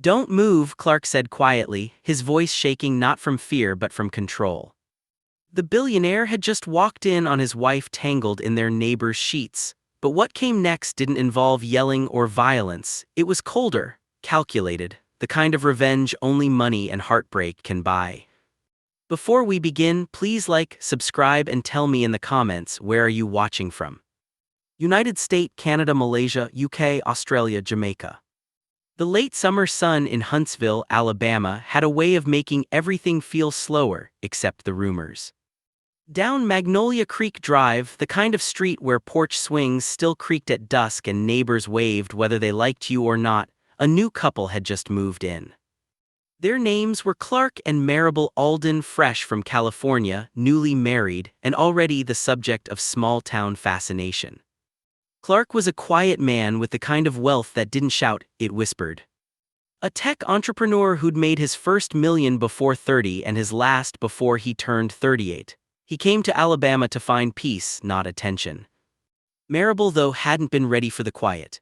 "Don't move," Clark said quietly, his voice shaking not from fear but from control. The billionaire had just walked in on his wife tangled in their neighbor's sheets, but what came next didn't involve yelling or violence. It was colder, calculated, the kind of revenge only money and heartbreak can buy. Before we begin, please like, subscribe, and tell me in the comments where are you watching from. United States, Canada, Malaysia, UK, Australia, Jamaica. The late summer sun in Huntsville, Alabama had a way of making everything feel slower, except the rumors. Down Magnolia Creek Drive, the kind of street where porch swings still creaked at dusk and neighbors waved whether they liked you or not, a new couple had just moved in. Their names were Clark and Maribel Alden, fresh from California, newly married, and already the subject of small-town fascination. Clark was a quiet man with the kind of wealth that didn't shout, it whispered. A tech entrepreneur who'd made his first million before 30 and his last before he turned 38. He came to Alabama to find peace, not attention. Maribel, though, hadn't been ready for the quiet.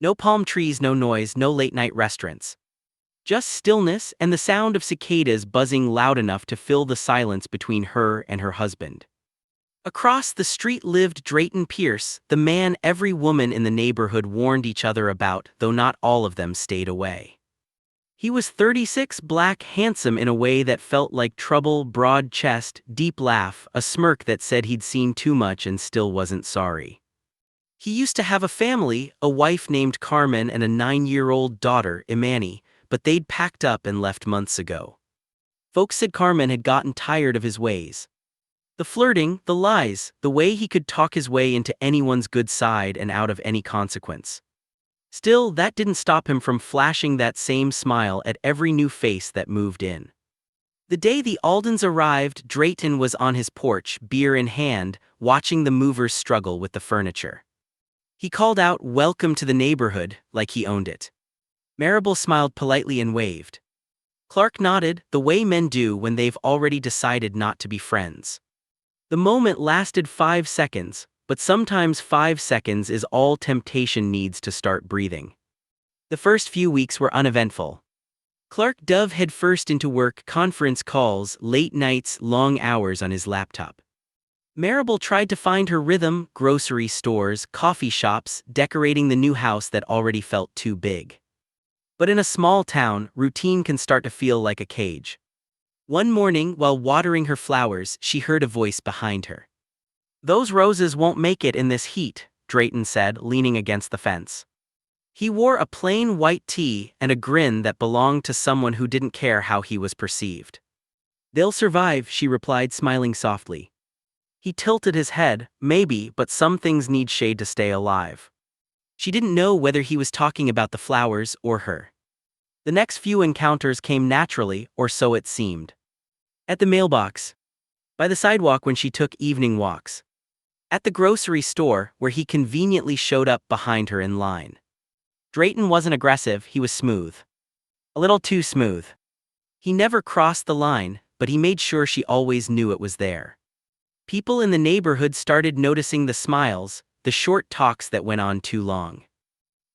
No palm trees, no noise, no late-night restaurants. Just stillness and the sound of cicadas buzzing loud enough to fill the silence between her and her husband. Across the street lived Drayton Pierce, the man every woman in the neighborhood warned each other about, though not all of them stayed away. He was 36, black, handsome in a way that felt like trouble, broad chest, deep laugh, a smirk that said he'd seen too much and still wasn't sorry. He used to have a family, a wife named Carmen and a 9-year-old daughter, Imani, but they'd packed up and left months ago. Folks said Carmen had gotten tired of his ways. The flirting, the lies, the way he could talk his way into anyone's good side and out of any consequence. Still, that didn't stop him from flashing that same smile at every new face that moved in. The day the Aldens arrived, Drayton was on his porch, beer in hand, watching the movers struggle with the furniture. He called out, "Welcome to the neighborhood," like he owned it. Maribel smiled politely and waved. Clark nodded, the way men do when they've already decided not to be friends. The moment lasted 5 seconds, but sometimes 5 seconds is all temptation needs to start breathing. The first few weeks were uneventful. Clark dove headfirst into work, conference calls, late nights, long hours on his laptop. Maribel tried to find her rhythm, grocery stores, coffee shops, decorating the new house that already felt too big. But in a small town, routine can start to feel like a cage. One morning, while watering her flowers, she heard a voice behind her. "Those roses won't make it in this heat," Drayton said, leaning against the fence. He wore a plain white tee and a grin that belonged to someone who didn't care how he was perceived. "They'll survive," she replied, smiling softly. He tilted his head, "Maybe, but some things need shade to stay alive." She didn't know whether he was talking about the flowers or her. The next few encounters came naturally, or so it seemed. At the mailbox. By the sidewalk when she took evening walks. At the grocery store, where he conveniently showed up behind her in line. Drayton wasn't aggressive, he was smooth. A little too smooth. He never crossed the line, but he made sure she always knew it was there. People in the neighborhood started noticing the smiles, the short talks that went on too long.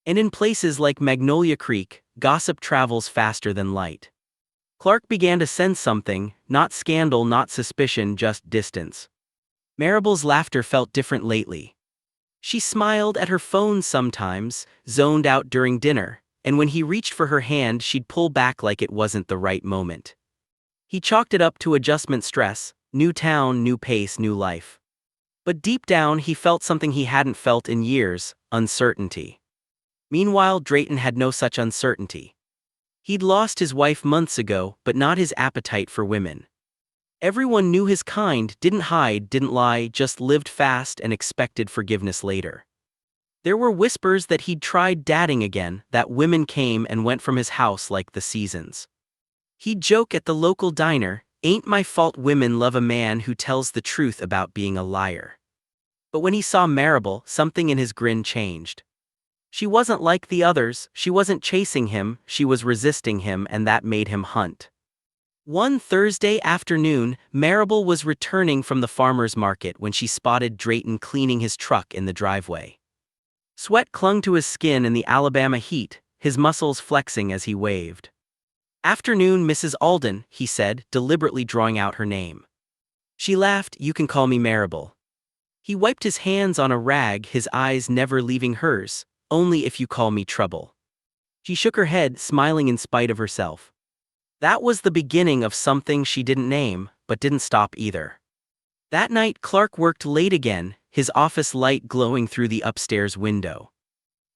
And in places like Magnolia Creek, gossip travels faster than light. Clark began to sense something, not scandal, not suspicion, just distance. Maribel's laughter felt different lately. She smiled at her phone sometimes, zoned out during dinner, and when he reached for her hand she'd pull back like it wasn't the right moment. He chalked it up to adjustment stress, new town, new pace, new life. But deep down he felt something he hadn't felt in years, uncertainty. Meanwhile, Drayton had no such uncertainty. He'd lost his wife months ago, but not his appetite for women. Everyone knew his kind, didn't hide, didn't lie, just lived fast and expected forgiveness later. There were whispers that he'd tried dating again, that women came and went from his house like the seasons. He'd joke at the local diner, "Ain't my fault women love a man who tells the truth about being a liar." But when he saw Maribel, something in his grin changed. She wasn't like the others, she wasn't chasing him, she was resisting him, and that made him hunt. One Thursday afternoon, Maribel was returning from the farmer's market when she spotted Drayton cleaning his truck in the driveway. Sweat clung to his skin in the Alabama heat, his muscles flexing as he waved. "Afternoon, Mrs. Alden," he said, deliberately drawing out her name. She laughed. "You can call me Marable." He wiped his hands on a rag, his eyes never leaving hers. "Only if you call me Trouble." She shook her head, smiling in spite of herself. That was the beginning of something she didn't name, but didn't stop either. That night Clark worked late again, his office light glowing through the upstairs window.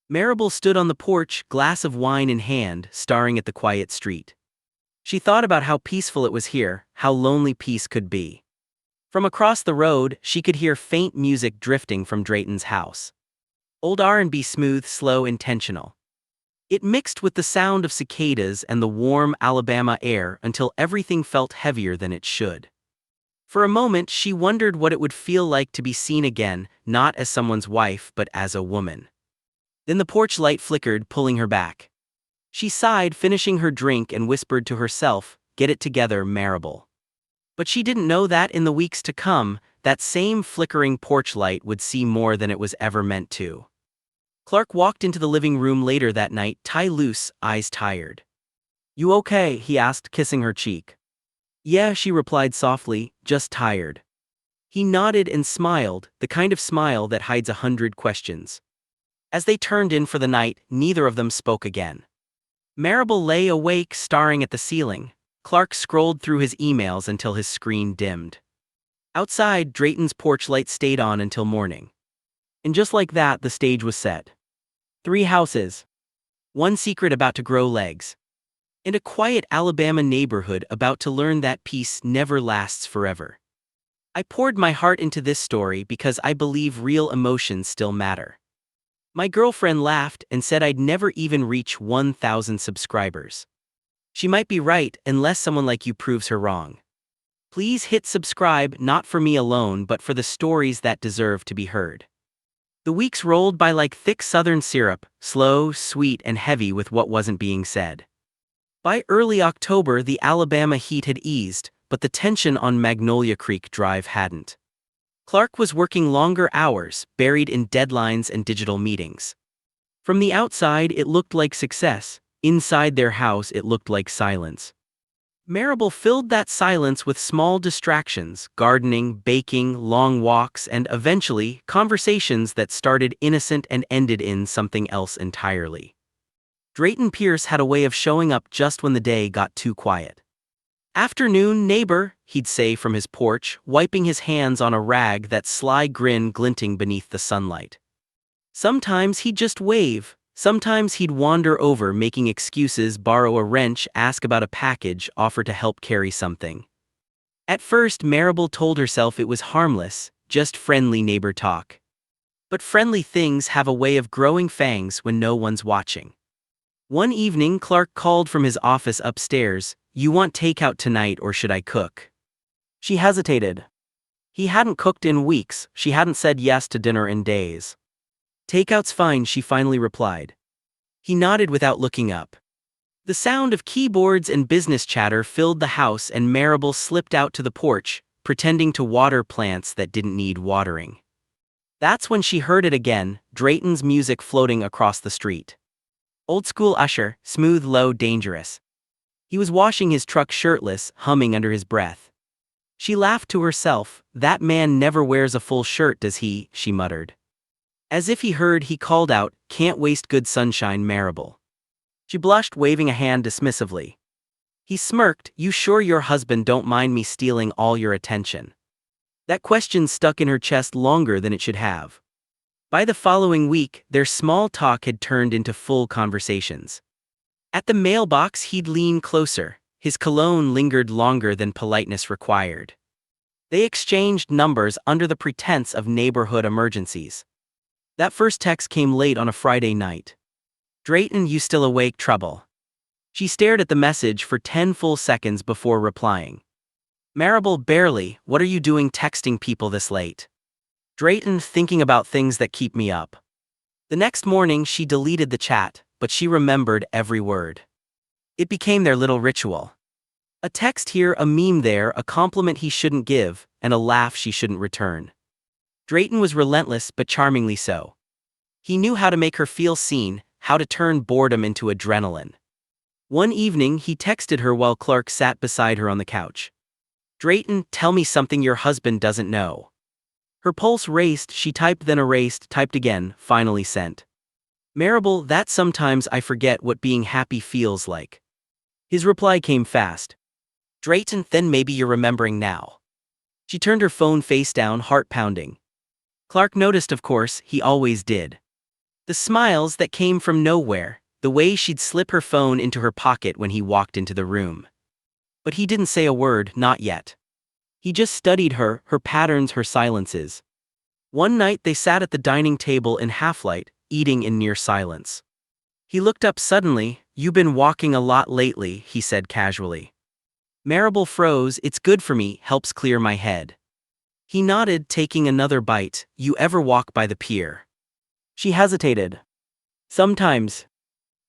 Marable stood on the porch, glass of wine in hand, staring at the quiet street. She thought about how peaceful it was here, how lonely peace could be. From across the road, she could hear faint music drifting from Drayton's house. Old R&B, smooth, slow, intentional. It mixed with the sound of cicadas and the warm Alabama air until everything felt heavier than it should. For a moment she wondered what it would feel like to be seen again, not as someone's wife but as a woman. Then the porch light flickered, pulling her back. She sighed, finishing her drink, and whispered to herself, "Get it together, Marable." But she didn't know that in the weeks to come, that same flickering porch light would see more than it was ever meant to. Clark walked into the living room later that night, tie loose, eyes tired. "You okay?" he asked, kissing her cheek. "Yeah," she replied softly, "just tired." He nodded and smiled, the kind of smile that hides 100 questions. As they turned in for the night, neither of them spoke again. Marable lay awake, staring at the ceiling. Clark scrolled through his emails until his screen dimmed. Outside, Drayton's porch light stayed on until morning. And just like that, the stage was set. 3 houses. One secret about to grow legs. And a quiet Alabama neighborhood about to learn that peace never lasts forever. I poured my heart into this story because I believe real emotions still matter. My girlfriend laughed and said I'd never even reach 1,000 subscribers. She might be right, unless someone like you proves her wrong. Please hit subscribe, not for me alone but for the stories that deserve to be heard. The weeks rolled by like thick southern syrup, slow, sweet, and heavy with what wasn't being said. By early October the Alabama heat had eased, but the tension on Magnolia Creek Drive hadn't. Clark was working longer hours, buried in deadlines and digital meetings. From the outside it looked like success, inside their house it looked like silence. Marable filled that silence with small distractions, gardening, baking, long walks, and eventually, conversations that started innocent and ended in something else entirely. Drayton Pierce had a way of showing up just when the day got too quiet. "Afternoon, neighbor," he'd say from his porch, wiping his hands on a rag, that sly grin glinting beneath the sunlight. Sometimes he'd just wave. Sometimes he'd wander over, making excuses, borrow a wrench, ask about a package, offer to help carry something. At first, Marable told herself it was harmless, just friendly neighbor talk. But friendly things have a way of growing fangs when no one's watching. One evening, Clark called from his office upstairs, "You want takeout tonight or should I cook?" She hesitated. He hadn't cooked in weeks, she hadn't said yes to dinner in days. "Takeout's fine," she finally replied. He nodded without looking up. The sound of keyboards and business chatter filled the house and Marable slipped out to the porch, pretending to water plants that didn't need watering. That's when she heard it again, Drayton's music floating across the street. Old school Usher, smooth, low, dangerous. He was washing his truck shirtless, humming under his breath. She laughed to herself. "That man never wears a full shirt, does he?" she muttered. As if he heard, he called out, "Can't waste good sunshine, Marable." She blushed, waving a hand dismissively. He smirked, "You sure your husband don't mind me stealing all your attention?" That question stuck in her chest longer than it should have. By the following week, their small talk had turned into full conversations. At the mailbox he'd lean closer, his cologne lingered longer than politeness required. They exchanged numbers under the pretense of neighborhood emergencies. That first text came late on a Friday night. "Drayton, you still awake, Trouble?" She stared at the message for 10 full seconds before replying. "Marable, barely. What are you doing texting people this late?" "Drayton, thinking about things that keep me up." The next morning she deleted the chat, but she remembered every word. It became their little ritual. A text here, a meme there, a compliment he shouldn't give, and a laugh she shouldn't return. Drayton was relentless but charmingly so. He knew how to make her feel seen, how to turn boredom into adrenaline. One evening, he texted her while Clark sat beside her on the couch. "Drayton, tell me something your husband doesn't know." Her pulse raced, she typed then erased, typed again, finally sent. "Marable, that sometimes I forget what being happy feels like." His reply came fast. "Drayton, then maybe you're remembering now." She turned her phone face down, heart pounding. Clark noticed, of course, he always did. The smiles that came from nowhere, the way she'd slip her phone into her pocket when he walked into the room. But he didn't say a word, not yet. He just studied her, her patterns, her silences. One night they sat at the dining table in half-light, eating in near silence. He looked up suddenly. "You been walking a lot lately," he said casually. Marable froze. "It's good for me, helps clear my head." He nodded, taking another bite. "You ever walk by the pier?" She hesitated. "Sometimes."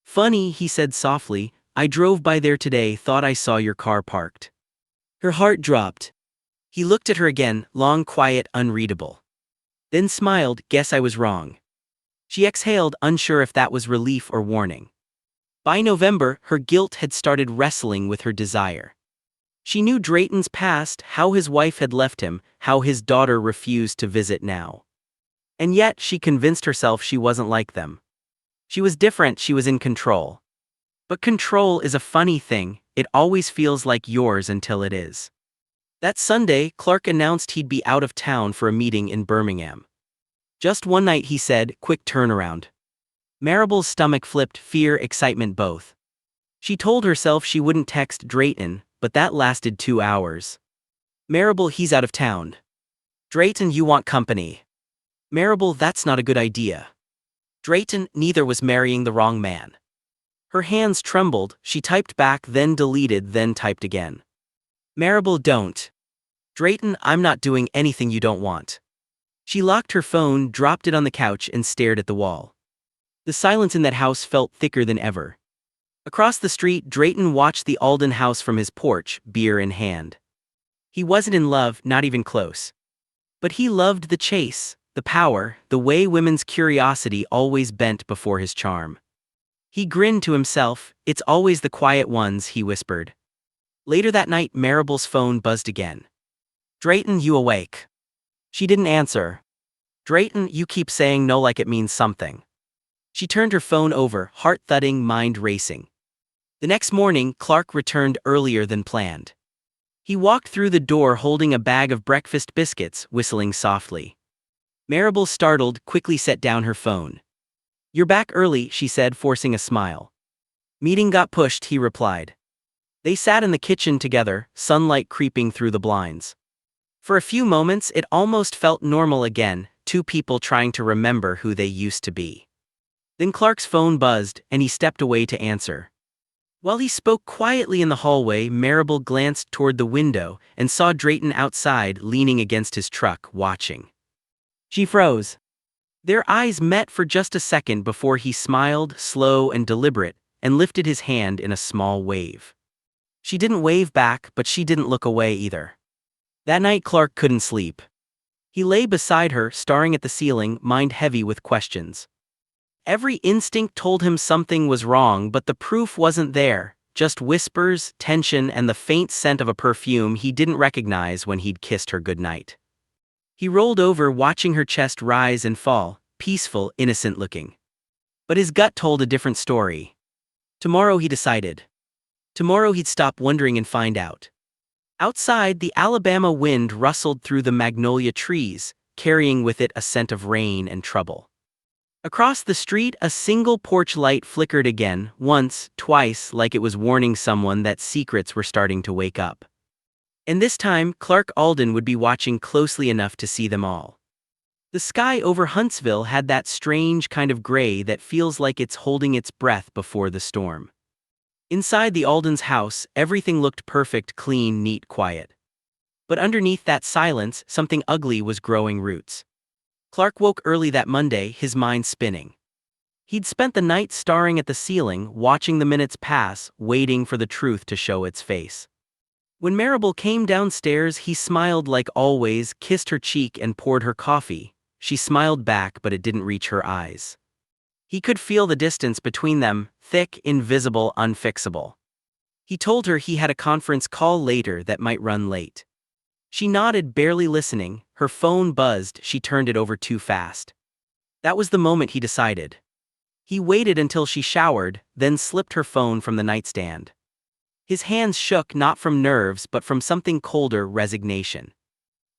"Funny," he said softly. "I drove by there today, thought I saw your car parked." Her heart dropped. He looked at her again, long, quiet, unreadable. Then smiled. "Guess I was wrong." She exhaled, unsure if that was relief or warning. By November, her guilt had started wrestling with her desire. She knew Drayton's past, how his wife had left him, how his daughter refused to visit now. And yet, she convinced herself she wasn't like them. She was different, she was in control. But control is a funny thing, it always feels like yours until it is. That Sunday, Clark announced he'd be out of town for a meeting in Birmingham. "Just one night," he said, "quick turnaround." Marable's stomach flipped, fear, excitement both. She told herself she wouldn't text Drayton, but that lasted 2 hours. "Marable, he's out of town." "Drayton, you want company." "Marable, that's not a good idea." Drayton, neither was marrying the wrong man. Her hands trembled, she typed back, then deleted, then typed again. "Marable, don't." "Drayton, I'm not doing anything you don't want." She locked her phone, dropped it on the couch, and stared at the wall. The silence in that house felt thicker than ever. Across the street, Drayton watched the Alden house from his porch, beer in hand. He wasn't in love, not even close. But he loved the chase, the power, the way women's curiosity always bent before his charm. He grinned to himself. "It's always the quiet ones," he whispered. Later that night, Marable's phone buzzed again. "Drayton, you awake?" She didn't answer. "Drayton, you keep saying no like it means something." She turned her phone over, heart thudding, mind racing. The next morning, Clark returned earlier than planned. He walked through the door holding a bag of breakfast biscuits, whistling softly. Marable, startled, quickly set down her phone. "You're back early," she said, forcing a smile. "Meeting got pushed," he replied. They sat in the kitchen together, sunlight creeping through the blinds. For a few moments, it almost felt normal again, two people trying to remember who they used to be. Then Clark's phone buzzed, and he stepped away to answer. While he spoke quietly in the hallway, Marable glanced toward the window and saw Drayton outside, leaning against his truck, watching. She froze. Their eyes met for just a second before he smiled, slow and deliberate, and lifted his hand in a small wave. She didn't wave back, but she didn't look away either. That night Clark couldn't sleep. He lay beside her, staring at the ceiling, mind heavy with questions. Every instinct told him something was wrong, but the proof wasn't there, just whispers, tension, and the faint scent of a perfume he didn't recognize when he'd kissed her goodnight. He rolled over, watching her chest rise and fall, peaceful, innocent looking. But his gut told a different story. Tomorrow, he decided. Tomorrow he'd stop wondering and find out. Outside, the Alabama wind rustled through the magnolia trees, carrying with it a scent of rain and trouble. Across the street, a single porch light flickered again, once, twice, like it was warning someone that secrets were starting to wake up. And this time, Clark Alden would be watching closely enough to see them all. The sky over Huntsville had that strange kind of gray that feels like it's holding its breath before the storm. Inside the Alden's house, everything looked perfect, clean, neat, quiet. But underneath that silence, something ugly was growing roots. Clark woke early that Monday, his mind spinning. He'd spent the night staring at the ceiling, watching the minutes pass, waiting for the truth to show its face. When Marable came downstairs, he smiled like always, kissed her cheek and poured her coffee. She smiled back, but it didn't reach her eyes. He could feel the distance between them, thick, invisible, unfixable. He told her he had a conference call later that might run late. She nodded, barely listening. Her phone buzzed. She turned it over too fast. That was the moment he decided. He waited until she showered, then slipped her phone from the nightstand. His hands shook, not from nerves but from something colder, resignation.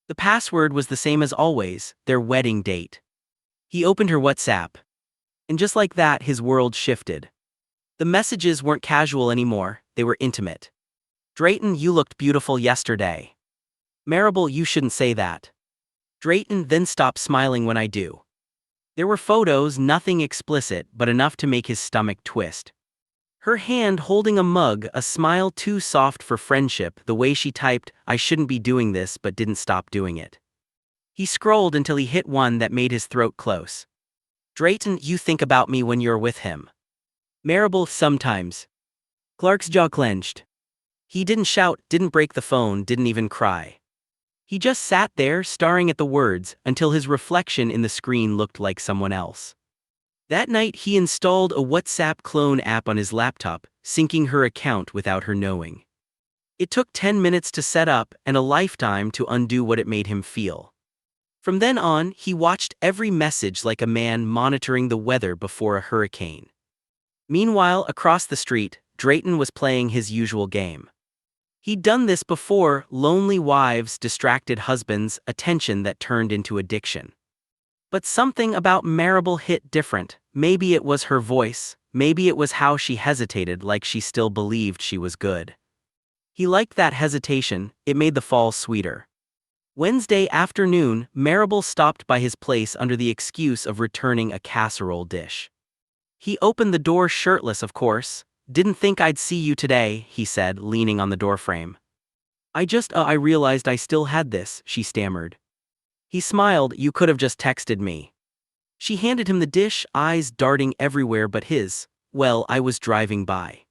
The password was the same as always, their wedding date. He opened her WhatsApp. And just like that, his world shifted. The messages weren't casual anymore, they were intimate. Drayton, you looked beautiful yesterday. Marable, you shouldn't say that. Drayton, then stop smiling when I do. There were photos, nothing explicit, but enough to make his stomach twist. Her hand holding a mug, a smile too soft for friendship, the way she typed, I shouldn't be doing this, but didn't stop doing it. He scrolled until he hit one that made his throat close. Drayton, you think about me when you're with him. Marable, sometimes. Clark's jaw clenched. He didn't shout, didn't break the phone, didn't even cry. He just sat there, staring at the words, until his reflection in the screen looked like someone else. That night he installed a WhatsApp clone app on his laptop, syncing her account without her knowing. It took 10 minutes to set up and a lifetime to undo what it made him feel. From then on, he watched every message like a man monitoring the weather before a hurricane. Meanwhile, across the street, Drayton was playing his usual game. He'd done this before: lonely wives, distracted husbands, attention that turned into addiction. But something about Marable hit different. Maybe it was her voice, maybe it was how she hesitated, like she still believed she was good. He liked that hesitation, it made the fall sweeter. Wednesday afternoon, Marable stopped by his place under the excuse of returning a casserole dish. He opened the door shirtless, of course. Didn't think I'd see you today, he said, leaning on the doorframe. I realized I still had this, she stammered. He smiled, you could have just texted me. She handed him the dish, eyes darting everywhere but his. Well, I was driving by.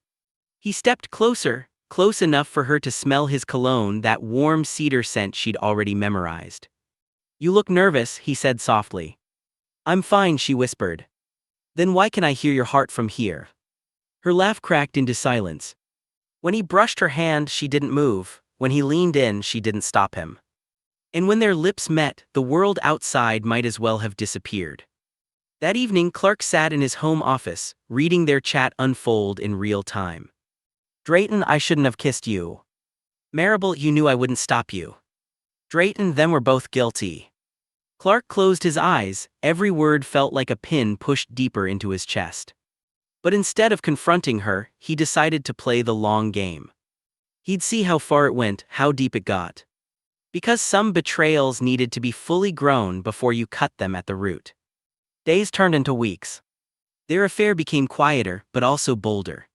He stepped closer, close enough for her to smell his cologne, that warm cedar scent she'd already memorized. You look nervous, he said softly. I'm fine, she whispered. Then why can I hear your heart from here? Her laugh cracked into silence. When he brushed her hand, she didn't move. When he leaned in, she didn't stop him. And when their lips met, the world outside might as well have disappeared. That evening, Clark sat in his home office, reading their chat unfold in real time. Drayton, I shouldn't have kissed you. Marable, you knew I wouldn't stop you. Drayton, them were both guilty. Clark closed his eyes, every word felt like a pin pushed deeper into his chest. But instead of confronting her, he decided to play the long game. He'd see how far it went, how deep it got. Because some betrayals needed to be fully grown before you cut them at the root. Days turned into weeks. Their affair became quieter, but also bolder.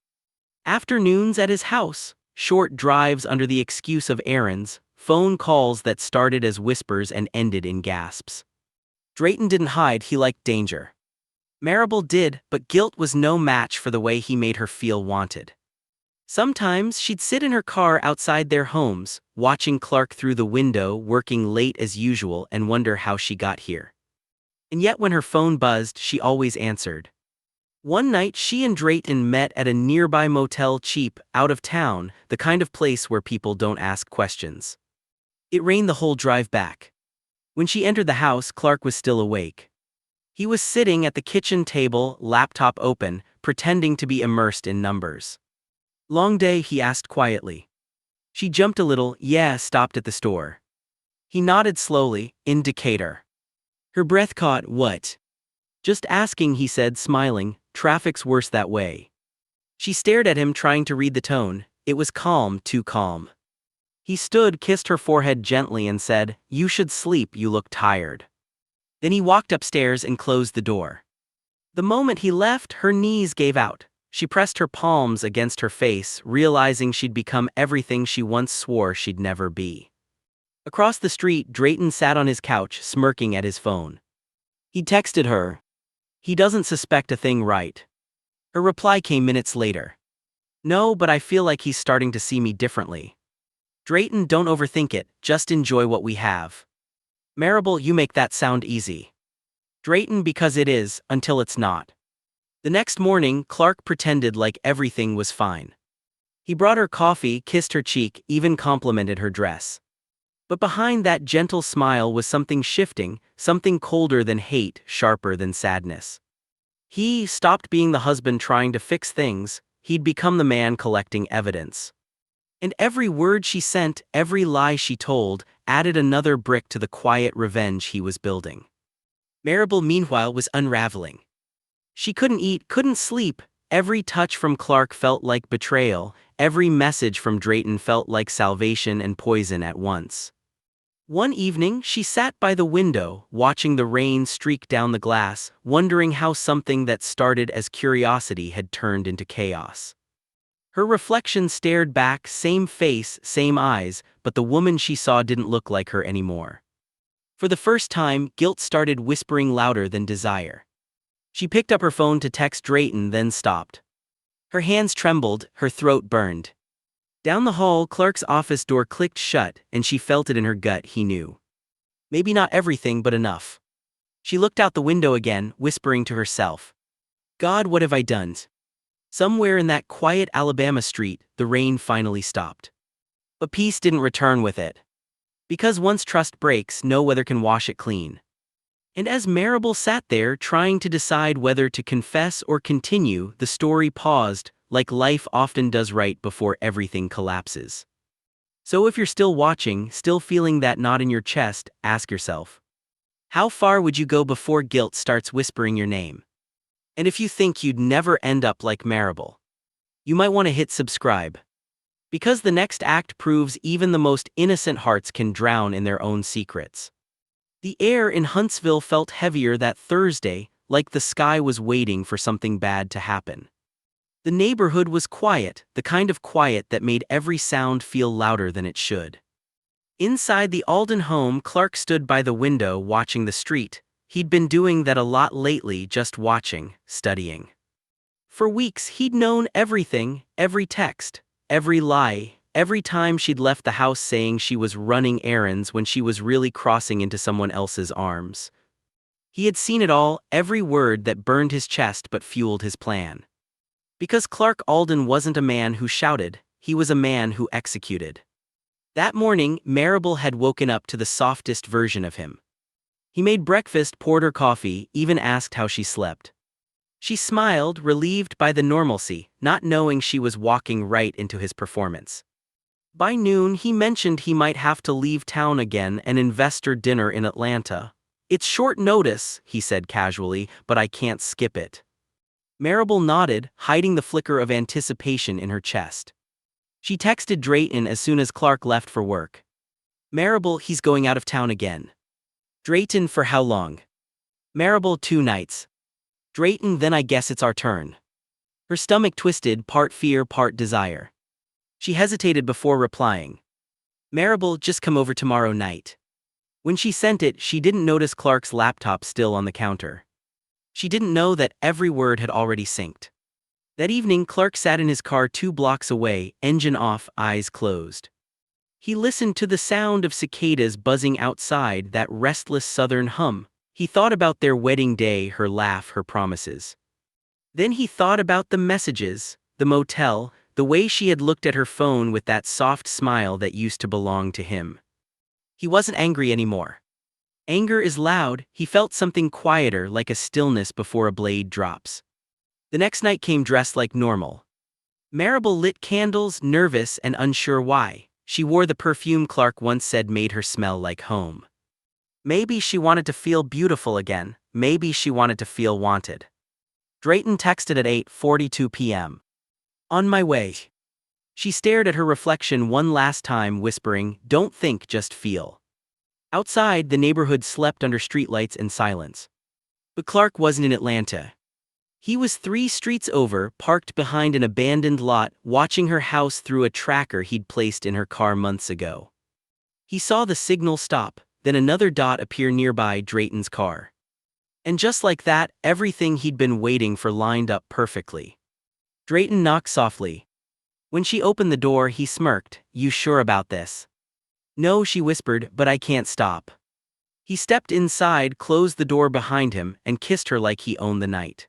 Afternoons at his house, short drives under the excuse of errands, phone calls that started as whispers and ended in gasps. Drayton didn't hide, he liked danger. Marable did, but guilt was no match for the way he made her feel wanted. Sometimes she'd sit in her car outside their homes, watching Clark through the window, working late as usual, and wonder how she got here. And yet when her phone buzzed, she always answered. One night she and Drayton met at a nearby motel, cheap, out of town, the kind of place where people don't ask questions. It rained the whole drive back. When she entered the house, Clark was still awake. He was sitting at the kitchen table, laptop open, pretending to be immersed in numbers. Long day, he asked quietly. She jumped a little. Yeah, stopped at the store. He nodded slowly. In Decatur. Her breath caught. What? Just asking, he said, smiling. Traffic's worse that way. She stared at him, trying to read the tone. It was calm, too calm. He stood, kissed her forehead gently, and said, You should sleep, you look tired. Then he walked upstairs and closed the door. The moment he left, her knees gave out. She pressed her palms against her face, realizing she'd become everything she once swore she'd never be. Across the street, Drayton sat on his couch, smirking at his phone. He texted her. He doesn't suspect a thing, right? Her reply came minutes later. No, but I feel like he's starting to see me differently. Drayton, don't overthink it, just enjoy what we have. Marable, you make that sound easy. Drayton, because it is, until it's not. The next morning, Clark pretended like everything was fine. He brought her coffee, kissed her cheek, even complimented her dress. But behind that gentle smile was something shifting, something colder than hate, sharper than sadness. He stopped being the husband trying to fix things, he'd become the man collecting evidence. And every word she sent, every lie she told, added another brick to the quiet revenge he was building. Maribel, meanwhile, was unraveling. She couldn't eat, couldn't sleep. Every touch from Clark felt like betrayal, every message from Drayton felt like salvation and poison at once. One evening, she sat by the window, watching the rain streak down the glass, wondering how something that started as curiosity had turned into chaos. Her reflection stared back, same face, same eyes, but the woman she saw didn't look like her anymore. For the first time, guilt started whispering louder than desire. She picked up her phone to text Drayton, then stopped. Her hands trembled, her throat burned. Down the hall, Clark's office door clicked shut, and she felt it in her gut. He knew. Maybe not everything, but enough. She looked out the window again, whispering to herself, God, what have I done? Somewhere in that quiet Alabama street, the rain finally stopped. But peace didn't return with it. Because once trust breaks, no weather can wash it clean. And as Maribel sat there trying to decide whether to confess or continue, the story paused, like life often does right before everything collapses. So if you're still watching, still feeling that knot in your chest, ask yourself, how far would you go before guilt starts whispering your name? And if you think you'd never end up like Maribel, you might want to hit subscribe. Because the next act proves even the most innocent hearts can drown in their own secrets. The air in Huntsville felt heavier that Thursday, like the sky was waiting for something bad to happen. The neighborhood was quiet, the kind of quiet that made every sound feel louder than it should. Inside the Alden home, Clark stood by the window watching the street. He'd been doing that a lot lately, just watching, studying. For weeks he'd known everything, every text, every lie, every time she'd left the house saying she was running errands when she was really crossing into someone else's arms. He had seen it all, every word that burned his chest but fueled his plan. Because Clark Alden wasn't a man who shouted, he was a man who executed. That morning, Maribel had woken up to the softest version of him. He made breakfast, poured her coffee, even asked how she slept. She smiled, relieved by the normalcy, not knowing she was walking right into his performance. By noon, he mentioned he might have to leave town again, an investor dinner in Atlanta. It's short notice, he said casually, but I can't skip it. Maribel nodded, hiding the flicker of anticipation in her chest. She texted Drayton as soon as Clark left for work. Maribel, he's going out of town again. Drayton, for how long? Maribel, 2 nights. Drayton, then I guess it's our turn. Her stomach twisted, part fear, part desire. She hesitated before replying. Maribel, just come over tomorrow night. When she sent it, she didn't notice Clark's laptop still on the counter. She didn't know that every word had already synced. That evening, Clark sat in his car 2 blocks away, engine off, eyes closed. He listened to the sound of cicadas buzzing outside, that restless southern hum. He thought about their wedding day, her laugh, her promises. Then he thought about the messages, the motel, the way she had looked at her phone with that soft smile that used to belong to him. He wasn't angry anymore. Anger is loud, he felt something quieter, like a stillness before a blade drops. The next night came dressed like normal. Maribel lit candles, nervous and unsure why. She wore the perfume Clark once said made her smell like home. Maybe she wanted to feel beautiful again, maybe she wanted to feel wanted. Drayton texted at 8:42 p.m. On my way. She stared at her reflection one last time, whispering, don't think, just feel. Outside, the neighborhood slept under streetlights in silence. But Clark wasn't in Atlanta. He was 3 streets over, parked behind an abandoned lot, watching her house through a tracker he'd placed in her car months ago. He saw the signal stop, then another dot appear nearby, Drayton's car. And just like that, everything he'd been waiting for lined up perfectly. Drayton knocked softly. When she opened the door, he smirked. You sure about this? No, she whispered, but I can't stop. He stepped inside, closed the door behind him, and kissed her like he owned the night.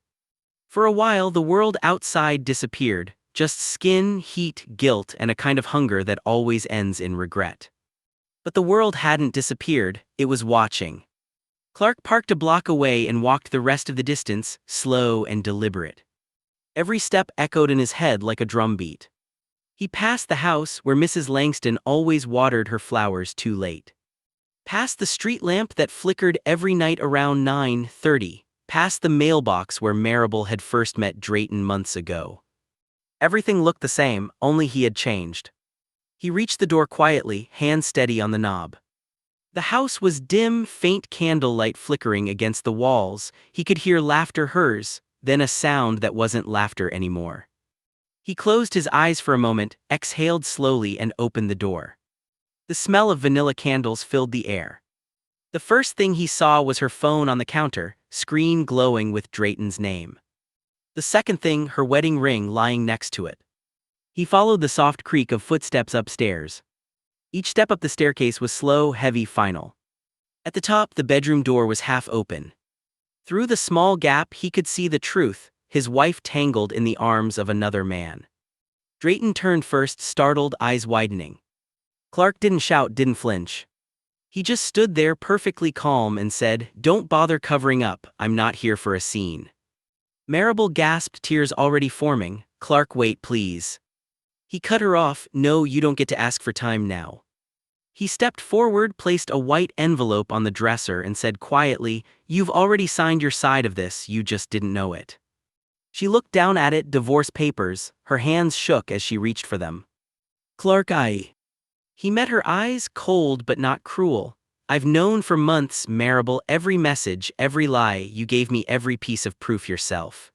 For a while, the world outside disappeared, just skin, heat, guilt, and a kind of hunger that always ends in regret. But the world hadn't disappeared, it was watching. Clark parked a block away and walked the rest of the distance, slow and deliberate. Every step echoed in his head like a drumbeat. He passed the house where Mrs. Langston always watered her flowers too late. Past the street lamp that flickered every night around 9:30, past the mailbox where Marable had first met Drayton months ago. Everything looked the same, only he had changed. He reached the door quietly, hand steady on the knob. The house was dim, faint candlelight flickering against the walls. He could hear laughter, hers, then a sound that wasn't laughter anymore. He closed his eyes for a moment, exhaled slowly, and opened the door. The smell of vanilla candles filled the air. The first thing he saw was her phone on the counter, screen glowing with Drayton's name. The second thing, her wedding ring lying next to it. He followed the soft creak of footsteps upstairs. Each step up the staircase was slow, heavy, final. At the top, the bedroom door was half open. Through the small gap, he could see the truth, his wife tangled in the arms of another man. Drayton turned first, startled, eyes widening. Clark didn't shout, didn't flinch. He just stood there perfectly calm and said, "Don't bother covering up, I'm not here for a scene." Marable gasped, tears already forming. "Clark, wait, please." He cut her off. "No, you don't get to ask for time now." He stepped forward, placed a white envelope on the dresser, and said quietly, "You've already signed your side of this, you just didn't know it." She looked down at it, divorce papers, her hands shook as she reached for them. "Clark, He met her eyes, cold but not cruel. "I've known for months, Marable, every message, every lie, you gave me every piece of proof yourself."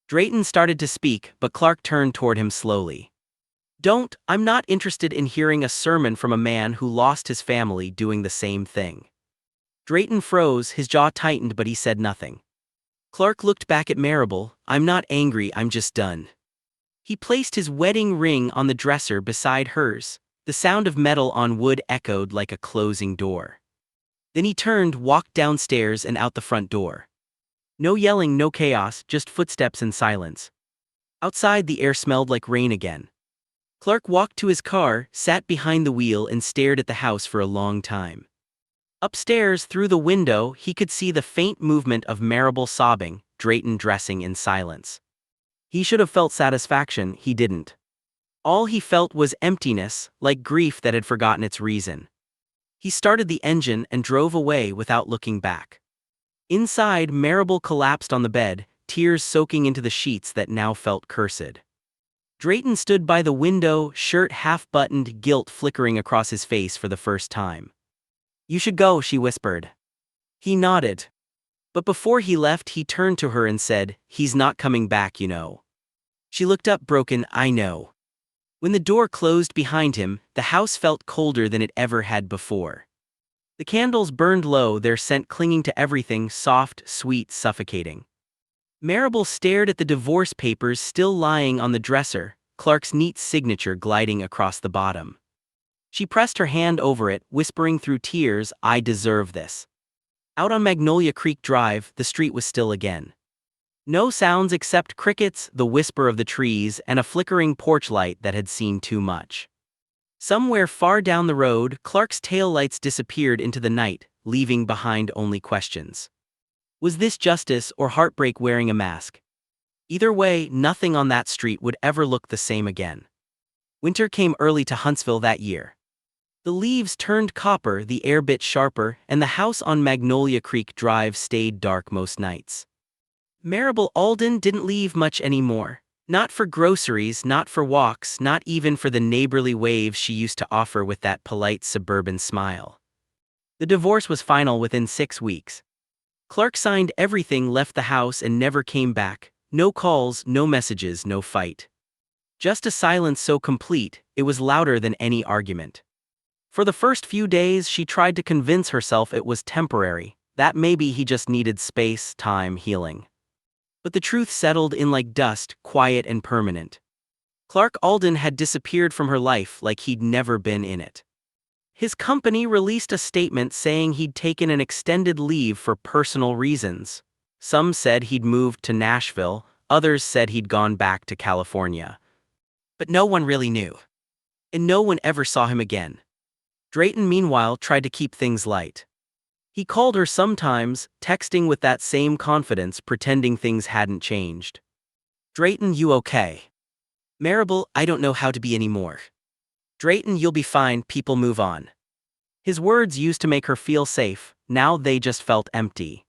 Drayton started to speak, but Clark turned toward him slowly. I'm not interested in hearing a sermon from a man who lost his family doing the same thing." Drayton froze, his jaw tightened, but he said nothing. Clark looked back at Marable. "I'm not angry, I'm just done." He placed his wedding ring on the dresser beside hers. The sound of metal on wood echoed like a closing door. Then he turned, walked downstairs and out the front door. No yelling, no chaos, just footsteps and silence. Outside, the air smelled like rain again. Clark walked to his car, sat behind the wheel, and stared at the house for a long time. Upstairs, through the window, he could see the faint movement of Marable sobbing, Drayton dressing in silence. He should have felt satisfaction, he didn't. All he felt was emptiness, like grief that had forgotten its reason. He started the engine and drove away without looking back. Inside, Marable collapsed on the bed, tears soaking into the sheets that now felt cursed. Drayton stood by the window, shirt half-buttoned, guilt flickering across his face for the first time. "You should go," she whispered. He nodded. But before he left, he turned to her and said, "He's not coming back, you know." She looked up, broken. "I know." When the door closed behind him, the house felt colder than it ever had before. The candles burned low, their scent clinging to everything, soft, sweet, suffocating. Marable stared at the divorce papers still lying on the dresser, Clark's neat signature gliding across the bottom. She pressed her hand over it, whispering through tears, "I deserve this." Out on Magnolia Creek Drive, the street was still again. No sounds except crickets, the whisper of the trees, and a flickering porch light that had seen too much. Somewhere far down the road, Clark's taillights disappeared into the night, leaving behind only questions. Was this justice or heartbreak wearing a mask? Either way, nothing on that street would ever look the same again. Winter came early to Huntsville that year. The leaves turned copper, the air bit sharper, and the house on Magnolia Creek Drive stayed dark most nights. Marable Alden didn't leave much anymore. Not for groceries, not for walks, not even for the neighborly waves she used to offer with that polite suburban smile. The divorce was final within 6 weeks. Clark signed everything, left the house, and never came back. No calls, no messages, no fight. Just a silence so complete, it was louder than any argument. For the first few days, she tried to convince herself it was temporary, that maybe he just needed space, time, healing. But the truth settled in like dust, quiet and permanent. Clark Alden had disappeared from her life like he'd never been in it. His company released a statement saying he'd taken an extended leave for personal reasons. Some said he'd moved to Nashville, others said he'd gone back to California. But no one really knew. And no one ever saw him again. Drayton meanwhile tried to keep things light. He called her sometimes, texting with that same confidence, pretending things hadn't changed. Drayton, you okay? Maribel, I don't know how to be anymore. Drayton, you'll be fine, people move on. His words used to make her feel safe, now they just felt empty.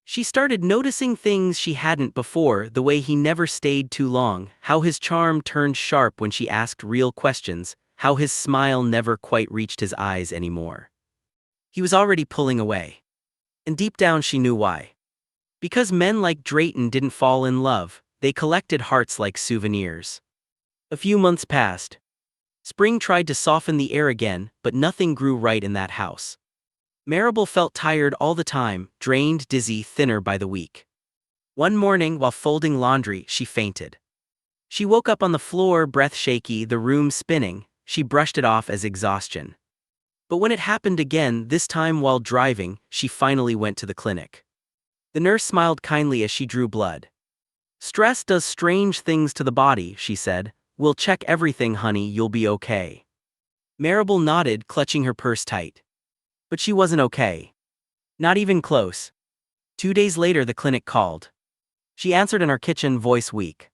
She started noticing things she hadn't before, the way he never stayed too long, how his charm turned sharp when she asked real questions, how his smile never quite reached his eyes anymore. He was already pulling away. And deep down she knew why. Because men like Drayton didn't fall in love, they collected hearts like souvenirs. A few months passed. Spring tried to soften the air again, but nothing grew right in that house. Maribel felt tired all the time, drained, dizzy, thinner by the week. One morning, while folding laundry, she fainted. She woke up on the floor, breath shaky, the room spinning. She brushed it off as exhaustion. But when it happened again, this time while driving, she finally went to the clinic. The nurse smiled kindly as she drew blood. "Stress does strange things to the body," she said. "We'll check everything, honey, you'll be okay." Maribel nodded, clutching her purse tight. But she wasn't okay. Not even close. 2 days later the clinic called. She answered in her kitchen, voice weak.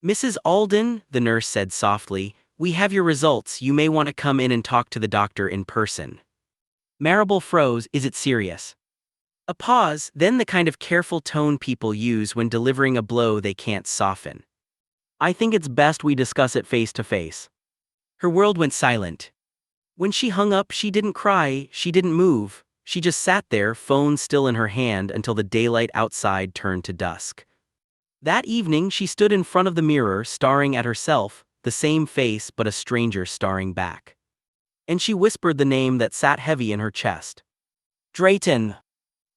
"Mrs. Alden," the nurse said softly, "we have your results, you may want to come in and talk to the doctor in person." Maribel froze. Is it serious? A pause, then the kind of careful tone people use when delivering a blow they can't soften. "I think it's best we discuss it face to face." Her world went silent. When she hung up, she didn't cry, she didn't move, she just sat there, phone still in her hand, until the daylight outside turned to dusk. That evening she stood in front of the mirror, staring at herself, the same face but a stranger staring back. And she whispered the name that sat heavy in her chest. Drayton.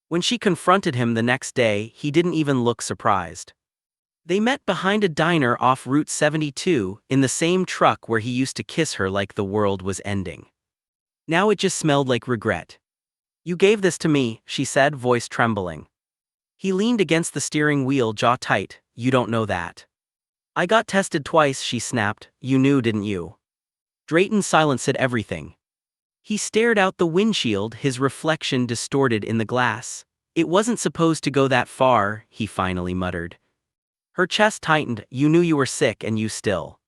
When she confronted him the next day, he didn't even look surprised. They met behind a diner off Route 72, in the same truck where he used to kiss her like the world was ending. Now it just smelled like regret. "You gave this to me," she said, voice trembling. He leaned against the steering wheel, jaw tight. "You don't know that." "I got tested twice," she snapped. "You knew, didn't you?" Drayton's silence said everything. He stared out the windshield, his reflection distorted in the glass. "It wasn't supposed to go that far," he finally muttered. Her chest tightened. "You knew you were sick and you still."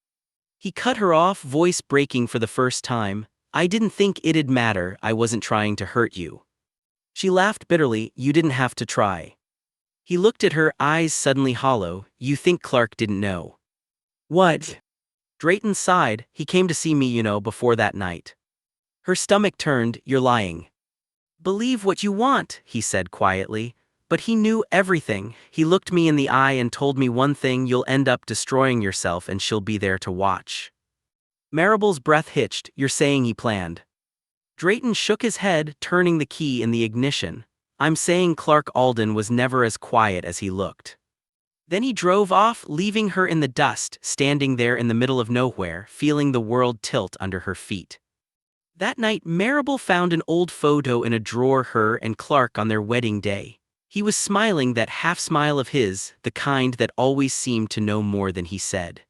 He cut her off, voice breaking for the first time. "I didn't think it'd matter, I wasn't trying to hurt you." She laughed bitterly. "You didn't have to try." He looked at her, eyes suddenly hollow. "You think Clark didn't know?" "What?" Drayton sighed. "He came to see me, before that night." Her stomach turned. "You're lying." "Believe what you want," he said quietly. "But he knew everything. He looked me in the eye and told me one thing: you'll end up destroying yourself and she'll be there to watch." Maribel's breath hitched. "You're saying he planned?" Drayton shook his head, turning the key in the ignition. "I'm saying Clark Alden was never as quiet as he looked." Then he drove off, leaving her in the dust, standing there in the middle of nowhere, feeling the world tilt under her feet. That night, Maribel found an old photo in a drawer, her and Clark on their wedding day. He was smiling, that half-smile of his, the kind that always seemed to know more than he said.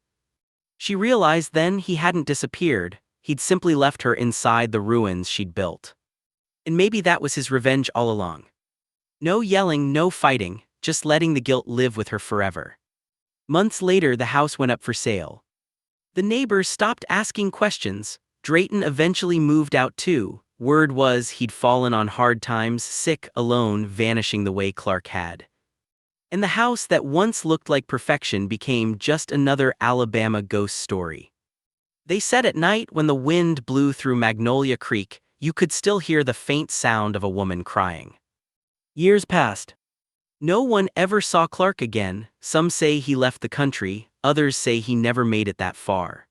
She realized then he hadn't disappeared, he'd simply left her inside the ruins she'd built. And maybe that was his revenge all along. No yelling, no fighting, just letting the guilt live with her forever. Months later, the house went up for sale. The neighbors stopped asking questions. Drayton eventually moved out too. Word was he'd fallen on hard times, sick, alone, vanishing the way Clark had. And the house that once looked like perfection became just another Alabama ghost story. They said at night, when the wind blew through Magnolia Creek, you could still hear the faint sound of a woman crying. Years passed. No one ever saw Clark again. Some say he left the country, others say he never made it that far.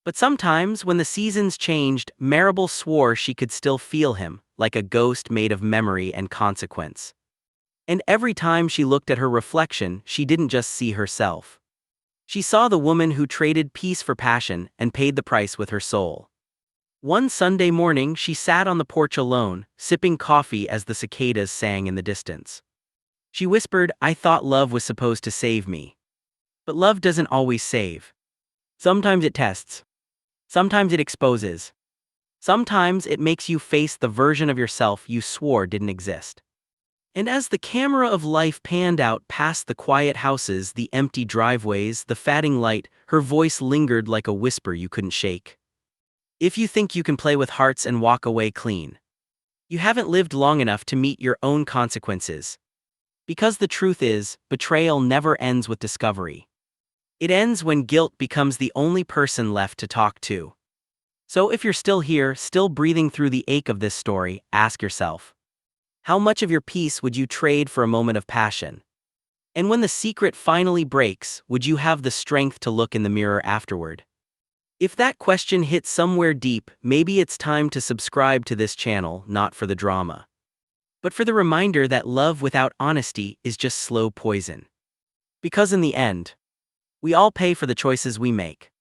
But sometimes, when the seasons changed, Maribel swore she could still feel him, like a ghost made of memory and consequence. And every time she looked at her reflection, she didn't just see herself. She saw the woman who traded peace for passion and paid the price with her soul. One Sunday morning, she sat on the porch alone, sipping coffee as the cicadas sang in the distance. She whispered, "I thought love was supposed to save me. But love doesn't always save. Sometimes it tests. Sometimes it exposes. Sometimes it makes you face the version of yourself you swore didn't exist. And as the camera of life panned out past the quiet houses, the empty driveways, the fading light, her voice lingered like a whisper you couldn't shake. If you think you can play with hearts and walk away clean, you haven't lived long enough to meet your own consequences. Because the truth is, betrayal never ends with discovery. It ends when guilt becomes the only person left to talk to. So if you're still here, still breathing through the ache of this story, ask yourself, how much of your peace would you trade for a moment of passion? And when the secret finally breaks, would you have the strength to look in the mirror afterward? If that question hit somewhere deep, maybe it's time to subscribe to this channel, not for the drama, but for the reminder that love without honesty is just slow poison. Because in the end, we all pay for the choices we make.